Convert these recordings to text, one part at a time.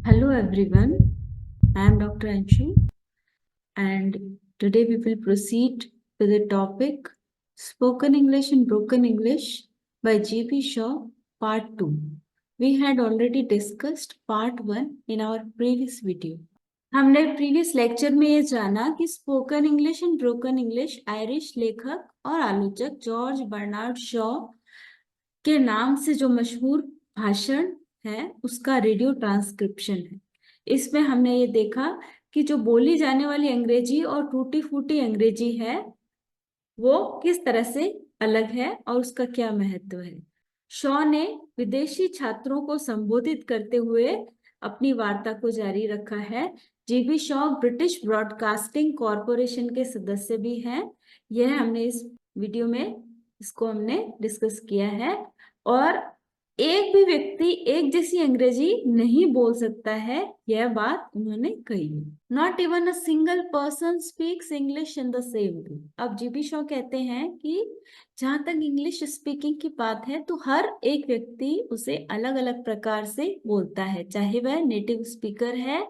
Hello everyone, I am Dr. Anshu and today we will proceed with the topic Spoken English and Broken English by G.P. Shaw Part 2. We had already discussed Part 1 in our previous video. हमने previous lecture में ये जाना कि spoken English and broken English Irish लेखक और आलोचक George Bernard Shaw के नाम से जो मशहूर भाषण है उसका रेडियो ट्रांसक्रिप्शन है। इसमें हमने ये देखा कि जो बोली जाने वाली अंग्रेजी और टूटी फूटी अंग्रेजी है वो किस तरह से अलग है और उसका क्या महत्व है। शॉ ने विदेशी छात्रों को संबोधित करते हुए अपनी वार्ता को जारी रखा है। GB Shaw British broadcasting corporation के सदस्य भी हैं। यह हमने इस वीडियो में इसको हमने डिस्कस किया है। और एक भी व्यक्ति एक जैसी अंग्रेजी नहीं बोल सकता है, यह बात उन्होंने कही है। Not even a single person speaks English in the same way. अब जीबी शॉ कहते हैं कि जहां तक इंग्लिश स्पीकिंग की बात है तो हर एक व्यक्ति उसे अलग अलग प्रकार से बोलता है, चाहे वह नेटिव स्पीकर है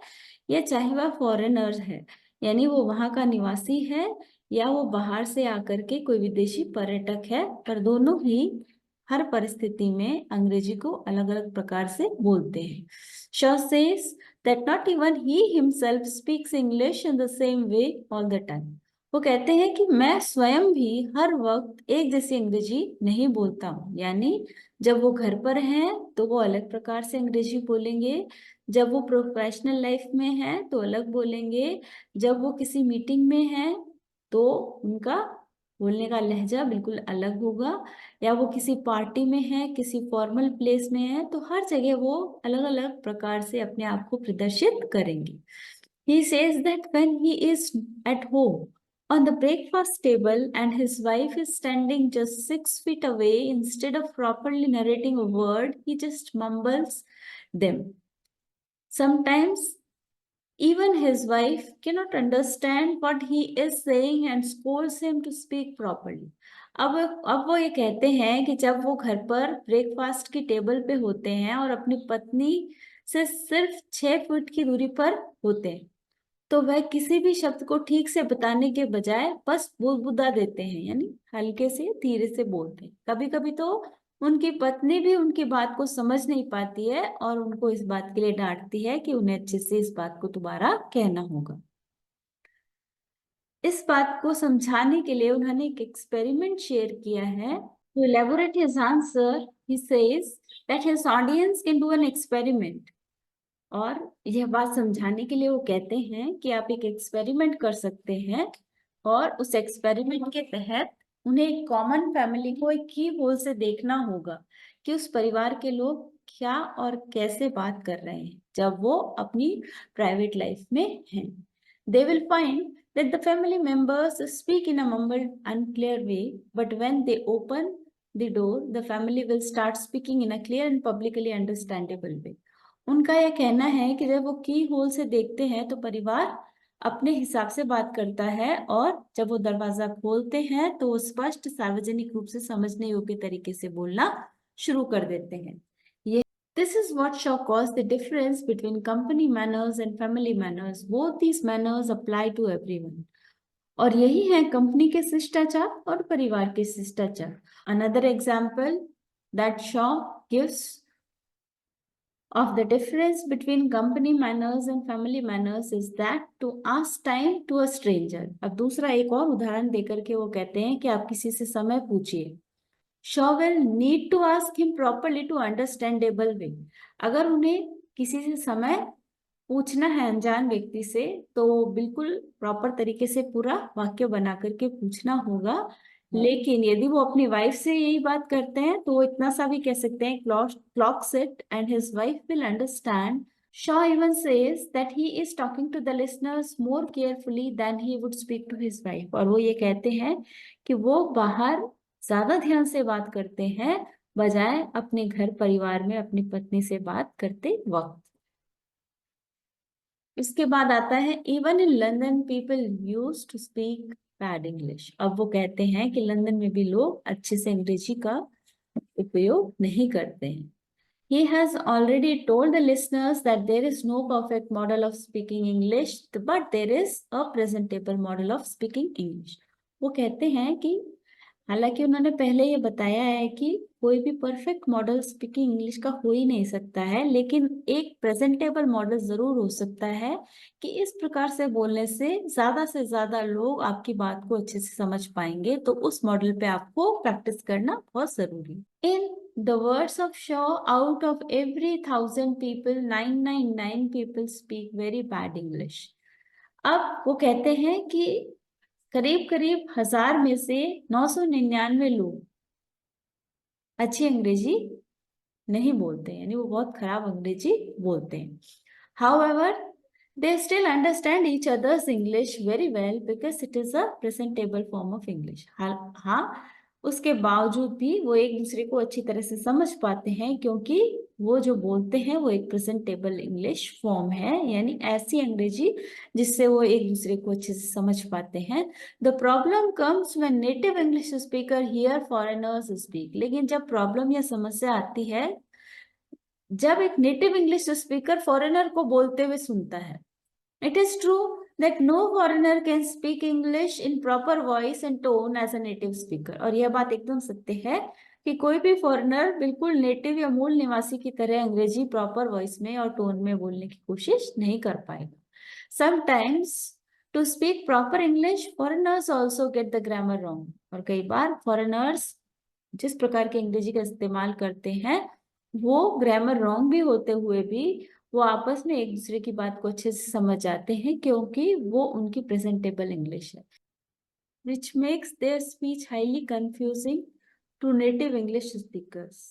या चाहे वह फॉरेनर है, यानी वो वहां का निवासी है या वो बाहर से आकर के कोई विदेशी पर्यटक है, पर दोनों ही हर परिस्थिति में अंग्रेजी को अलग अलग प्रकार से बोलते हैं। Shaw says that not even he himself speaks English in the same way all the time. वो कहते हैं कि मैं स्वयं भी हर वक्त एक जैसी अंग्रेजी नहीं बोलता हूँ, यानी जब वो घर पर हैं तो वो अलग प्रकार से अंग्रेजी बोलेंगे, जब वो प्रोफेशनल लाइफ में हैं तो अलग बोलेंगे, जब वो किसी मीटिंग में हैं तो उनका बोलने का लहजा बिल्कुल अलग होगा, या वो किसी पार्टी में है, किसी फॉर्मल प्लेस में है, तो हर जगह वो अलग अलग प्रकार से अपने आप को प्रदर्शित करेंगे। He says that when he is at home on the breakfast table and his wife is standing just 6 feet away, instead of properly narrating a word, he just mumbles them. Sometimes even his wife cannot understand what he is saying and scolds him to speak properly. अब वो ये कहते हैं कि जब वो घर पर ब्रेकफास्ट की टेबल पे होते हैं और अपनी पत्नी से सिर्फ 6 फुट की दूरी पर होते हैं तो वह किसी भी शब्द को ठीक से बताने के बजाय बस बुदबुदा देते हैं, यानी हल्के से धीरे से बोलते हैं। कभी कभी तो उनकी पत्नी भी उनकी बात को समझ नहीं पाती है और उनको इस बात के लिए डांटती है कि उन्हें अच्छे से इस बात को दोबारा कहना होगा। इस बात को समझाने के लिए उन्होंने एक एक्सपेरिमेंट शेयर किया है। To elaborate his answer, he says that his audience can do an experiment. और यह बात समझाने के लिए वो कहते हैं कि आप एक एक्सपेरिमेंट कर सकते हैं और उस एक्सपेरिमेंट के तहत उन्हें एक कॉमन फैमिली को एक की होल से देखना होगा कि उस परिवार के लोग क्या और कैसे बात कर रहे हैं जब वो अपनी प्राइवेट लाइफ में हैं। They will find that the family members speak in a mumbled, unclear way, but when they open the door, the family will start speaking in a clear and publicly understandable way. उनका यह कहना है कि जब वो की whole से देखते हैं तो परिवार अपने हिसाब से बात करता है और जब वो दरवाजा खोलते हैं तो वो स्पष्ट सार्वजनिक रूप से समझने योग्य तरीके से बोलना शुरू कर देते हैं। ये This is what Shaw calls the difference between company manners and family manners. Both these manners apply to everyone. और यही है कंपनी के शिष्टाचार और परिवार के शिष्टाचार। Another example that Shaw gives of the difference between company manners and family manners is that to ask time to a stranger. अब दूसरा एक और उदाहरण देकर के वो कहते हैं कि आप किसी से समय पूछिए। Shaw will need to ask him properly to understandable way. अगर उन्हें किसी से समय पूछना है अनजान व्यक्ति से तो बिल्कुल प्रॉपर तरीके से पूरा वाक्य बना करके पूछना होगा। लेकिन यदि वो अपनी वाइफ से यही बात करते हैं तो वो इतना सा भी कह सकते हैं, clock it and his wife will understand. Shaw even says that he is talking to the listeners more carefully than he would speak to his wife. और वो ये कहते हैं कि वो बाहर ज्यादा ध्यान से बात करते हैं बजाय अपने घर परिवार में अपनी पत्नी से बात करते वक्त। इसके बाद आता है even in London people use to speak bad English. अब वो कहते हैं कि लंदन में भी लोग अच्छे से अंग्रेजी का उपयोग नहीं करते हैं। He has already told the listeners that there is no perfect model of speaking English, but there is a presentable model of speaking English. वो कहते हैं कि हालांकि उन्होंने पहले ये बताया है कि कोई भी परफेक्ट मॉडल स्पीकिंग इंग्लिश का हो ही नहीं सकता है, लेकिन एक प्रेजेंटेबल मॉडल जरूर हो सकता है कि इस प्रकार से बोलने से ज्यादा लोग आपकी बात को अच्छे से समझ पाएंगे। तो उस मॉडल पे आपको प्रैक्टिस करना बहुत जरूरी है। इन the words of Shaw, out of every 1,000 people, 999 people speak very bad English. अब वो कहते हैं कि करीब करीब 1000 में से 999 लोग अच्छी अंग्रेजी नहीं बोलते, यानी वो बहुत खराब अंग्रेजी बोलते हैं। However, they still understand each other's English very well because it is a presentable form of English. हाँ, उसके बावजूद भी वो एक दूसरे को अच्छी तरह से समझ पाते हैं, क्योंकि वो जो बोलते हैं वो एक प्रेजेंटेबल इंग्लिश फॉर्म है, यानी ऐसी अंग्रेजी जिससे वो एक दूसरे को अच्छे से समझ पाते हैं। The problem comes when native English speaker here foreigners speak. लेकिन जब प्रॉब्लम या समस्या आती है जब एक नेटिव इंग्लिश स्पीकर फॉरेनर को बोलते हुए सुनता है। It is true that no foreigner can speak English in proper voice and tone as a native speaker. और यह बात एकदम सत्य है कि कोई भी फॉरेनर बिल्कुल नेटिव या मूल निवासी की तरह अंग्रेजी प्रॉपर वॉइस में और टोन में बोलने की कोशिश नहीं कर पाएगा। Sometimes to speak proper English, foreigners also get the grammar wrong. और कई बार फॉरेनर्स जिस प्रकार के अंग्रेजी का इस्तेमाल करते हैं वो ग्रामर रॉन्ग भी होते हुए भी वो आपस में एक दूसरे की बात को अच्छे से समझ जाते हैं, क्योंकि वो उनकी प्रेजेंटेबल इंग्लिश है, which makes their speech highly confusing to native English speakers.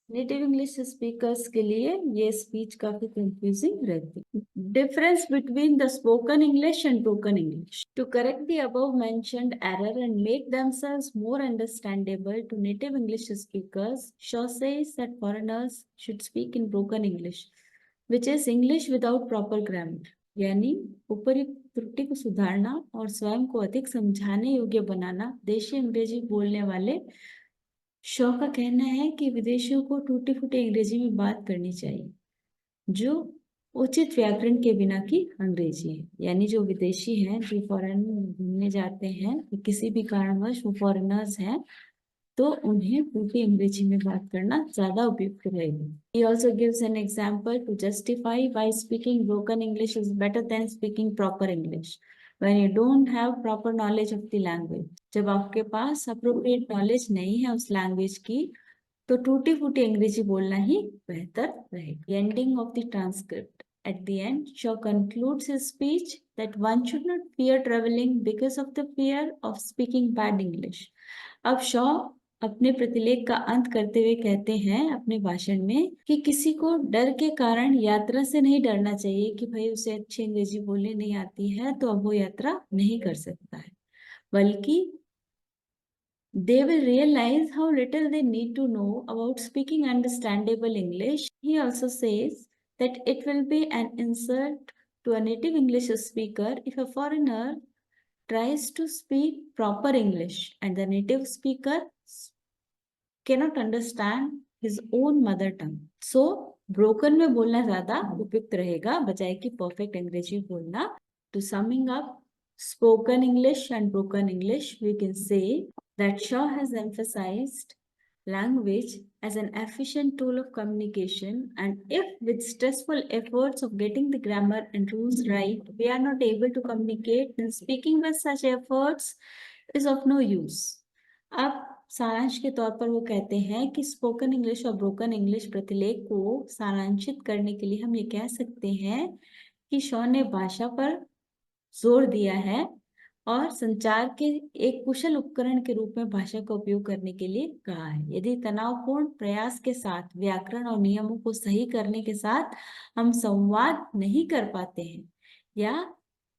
Native English speakers के लिए ये स्पीच काफी कंफ्यूजिंग रहती है। Difference between the spoken English and broken English. To correct the above mentioned error and make themselves more understandable to native English speakers, Shaw says that foreigners should speak in broken English, which is English without proper grammar. यानी ऊपरी त्रुटि को सुधारना और स्वयं को अधिक समझाने योग्य बनाना देशी अंग्रेजी बोलने वाले शॉ का कहना है कि विदेशियों को टूटी फूटी अंग्रेजी में बात करनी चाहिए जो उचित व्याकरण के बिना की अंग्रेजी है। यानी जो विदेशी हैं, जो फॉरेन घूमने जाते हैं, किसी भी कारणवश वो फॉरेनर्स हैं, तो उन्हें टूटी अंग्रेजी में बात करना ज्यादा उपयुक्त रहेगा। He also gives an example to justify why speaking broken English is better than speaking proper English. When you don't have proper knowledge of the language, जब आपके पास appropriate knowledge नहीं है उस language की, तो टूटी फूटी अंग्रेजी बोलना ही बेहतर रहेगा। Ending of the transcript. At the end, Shaw concludes his speech that one should not fear traveling because of the fear of speaking bad English. अब शॉ अपने प्रतिलेख का अंत करते हुए कहते हैं अपने भाषण में कि किसी को डर के कारण यात्रा से नहीं डरना चाहिए कि भाई उसे अच्छी अंग्रेजी बोलने नहीं आती है तो अब वो यात्रा नहीं कर सकता है, बल्कि they will realize how little they need to know about speaking understandable English. He also says that it will be an insult to a native English speaker if a foreigner tries to speak proper English and the native speaker cannot understand his own mother tongue. So, broken में बोलना ज्यादा उपयुक्त रहेगा बजाय कि perfect अंग्रेजी बोलना। To summing up, spoken English and broken English, we can say that Shaw has emphasized language as an efficient tool of communication, and if with stressful efforts of getting the grammar and rules right, we are not able to communicate, then speaking with such efforts is of no use. अब सारांश के तौर पर वो कहते हैं कि spoken English और ब्रोकन इंग्लिश प्रतिलेख को सारांशित करने के लिए हम ये कह सकते हैं कि शॉ ने भाषा पर जोर दिया है और संचार के एक कुशल उपकरण के रूप में भाषा का उपयोग करने के लिए कहा है। यदि तनावपूर्ण प्रयास के साथ व्याकरण और नियमों को सही करने के साथ हम संवाद नहीं कर पाते हैं या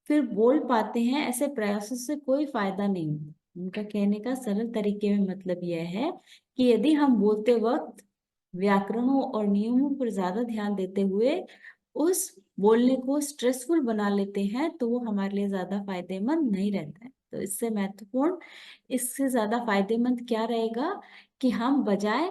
फिर बोल पाते हैं, ऐसे प्रयासों से कोई फायदा नहीं होता। उनका कहने का सरल तरीके में मतलब यह है कि यदि हम बोलते वक्त व्याकरणों और नियमों पर ज्यादा ध्यान देते हुए उस बोलने को स्ट्रेसफुल बना लेते हैं तो वो हमारे लिए ज्यादा फायदेमंद नहीं रहता है। तो इससे ज्यादा फायदेमंद क्या रहेगा कि हम बजाय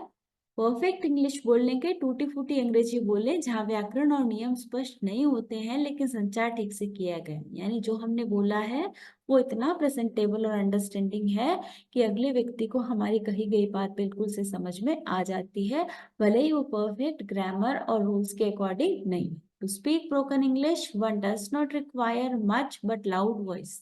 परफेक्ट इंग्लिश बोलने के टूटी फूटी अंग्रेजी बोले जहाँ व्याकरण और नियम स्पष्ट नहीं होते हैं लेकिन संचार ठीक से किया गया है। यानी जो हमने बोला है वो इतना प्रेजेंटेबल और अंडरस्टैंडिंग है कि अगले व्यक्ति को हमारी कही गई बात बिल्कुल से समझ में आ जाती है, भले ही वो परफेक्ट ग्रामर और रूल्स के अकॉर्डिंग नहीं। To speak broken English one does not require much but loud voice,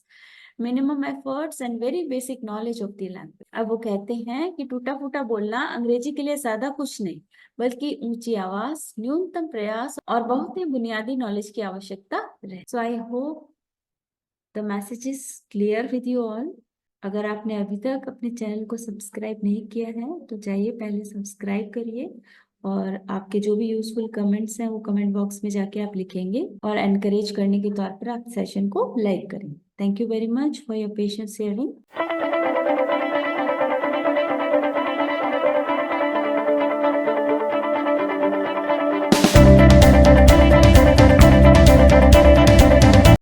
minimum efforts and very basic knowledge of the language. अब वो कहते हैं कि टूटा फूटा बोलना अंग्रेजी के लिए ज्यादा कुछ नहीं बल्कि ऊंची आवाज, न्यूनतम प्रयास और बहुत ही बुनियादी नॉलेज की आवश्यकता रहे। So I hope the message is clear with you all. अगर आपने अभी तक अपने चैनल को सब्सक्राइब नहीं किया है तो जाइए पहले सब्सक्राइब करिए, और आपके जो भी यूजफुल कमेंट्स हैं वो कमेंट बॉक्स में जाके आप लिखेंगे, और एनकरेज करने के तौर पर आप सेशन को लाइक करेंगे। Thank you very much for your patience hearing.